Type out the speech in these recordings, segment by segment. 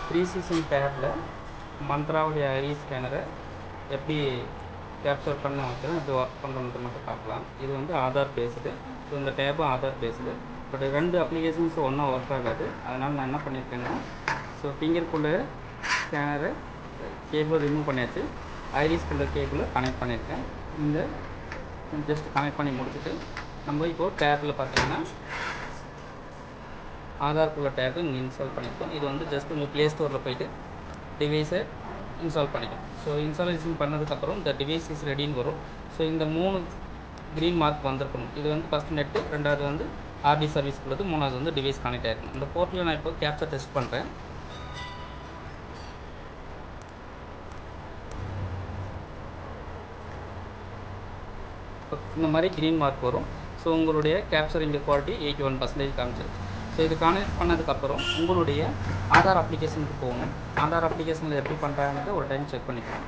360 டேப்பில் மந்த்ராவுடைய ஐரி ஸ்கேனரை எப்படி கேப்சர் பண்ண வைக்கிறோம், எப்படி ஒர்க் பண்ணுறது மட்டும் பார்க்கலாம். இது வந்து ஆதார் பேஸ்டு. ஸோ இந்த டேப்பும் ஆதார் பேஸ்டு. பட் 2 அப்ளிகேஷன்ஸ் ஒன்றா ஒர்க் ஆகாது. அதனால் நான் என்ன பண்ணியிருக்கேன்னா, ஸோ ஃபிங்கருக்குள்ளே ஸ்கேனரை கேபிள் ரிமூவ் பண்ணியாச்சு. ஐரிஸ் கலர் கேபிளை கனெக்ட் பண்ணியிருக்கேன். இந்த ஜஸ்ட் கனெக்ட் பண்ணி முடிச்சுட்டு நம்ம இப்போது டேப்பில் பார்த்தீங்கன்னா ஆதார்க்குள்ள டேப்பு இங்கே இன்ஸ்டால் பண்ணியிருக்கோம். இது வந்து ஜஸ்ட் உங்கள் ப்ளே ஸ்டோரில் போய்ட்டு டிவைஸை இன்ஸ்டால் பண்ணிக்கும். ஸோ இன்ஸ்டாலேஷன் பண்ணதுக்கப்புறம் இந்த டிவைஸ் இஸ் ரெடின்னு வரும். ஸோ இந்த 3 க்ரீன் மார்க் வந்திருக்கணும். இது வந்து ஃபஸ்ட்டு நெட்டு, 2வது வந்து ஆர்டி சர்வீஸ் உள்ளது, 3வது வந்து டிவைஸ் கனெக்ட் ஆகிருக்கும். இந்த போர்ட்டில் நான் இப்போ கேப்சர் டெஸ்ட் பண்ணுறேன். இந்த மாதிரி க்ரீன் மார்க் வரும். ஸோ உங்களுடைய கேப்சரிங் குவாலிட்டி 81% காமிச்சிருக்கு. ஸோ இது கனெக்ட் பண்ணதுக்கப்புறம் உங்களுடைய ஆதார் அப்ளிகேஷனுக்கு போகணும். ஆதார் அப்ளிகேஷனில் எப்படி பண்ணுறாங்கன்னு ஒரு டைம் செக் பண்ணிக்கலாம்.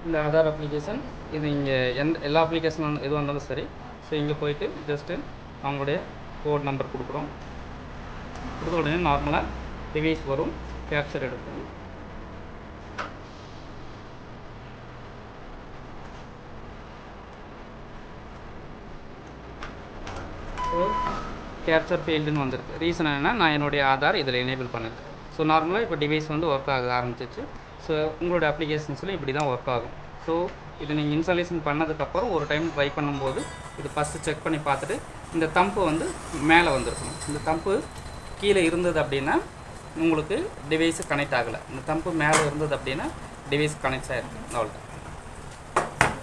இந்த ஆதார் அப்ளிகேஷன் இது இங்கே எல்லா அப்ளிகேஷன் எது வந்தாலும் சரி. ஸோ இங்கே போயிட்டு ஜஸ்ட்டு அவங்களுடைய கோட் நம்பர் கொடுக்குறோம். கொடுத்த உடனே நார்மலாக டிவைஸ் வரும், கேப்சர் எடுக்கும். ஸோ கேப்சர் ஃபெயில்டுன்னு வந்திருக்கு. ரீசன் என்னென்னா, நான் என்னுடைய ஆதார் இதில் எனேபிள் பண்ணியிருக்கேன். ஸோ நார்மலாக இப்போ டிவைஸ் வந்து ஒர்க் ஆக ஆரம்பிச்சிச்சு. ஸோ உங்களுடைய அப்ளிகேஷன்ஸில் இப்படி தான் ஒர்க் ஆகும். ஸோ இது நீங்கள் இன்ஸ்டாலேஷன் பண்ணதுக்கப்புறம் ஒரு டைம் ட்ரை பண்ணும்போது இது ஃபஸ்ட்டு செக் பண்ணி பார்த்துட்டு இந்த தம்பு வந்து மேலே வந்திருக்கணும். இந்த தம்பு கீழே இருந்தது அப்படின்னா உங்களுக்கு டிவைஸு கனெக்ட் ஆகலை. இந்த தம்பு மேலே இருந்தது அப்படின்னா டிவைஸ் கனெக்ட் ஆகிருக்கு. அவ்வளோதான்.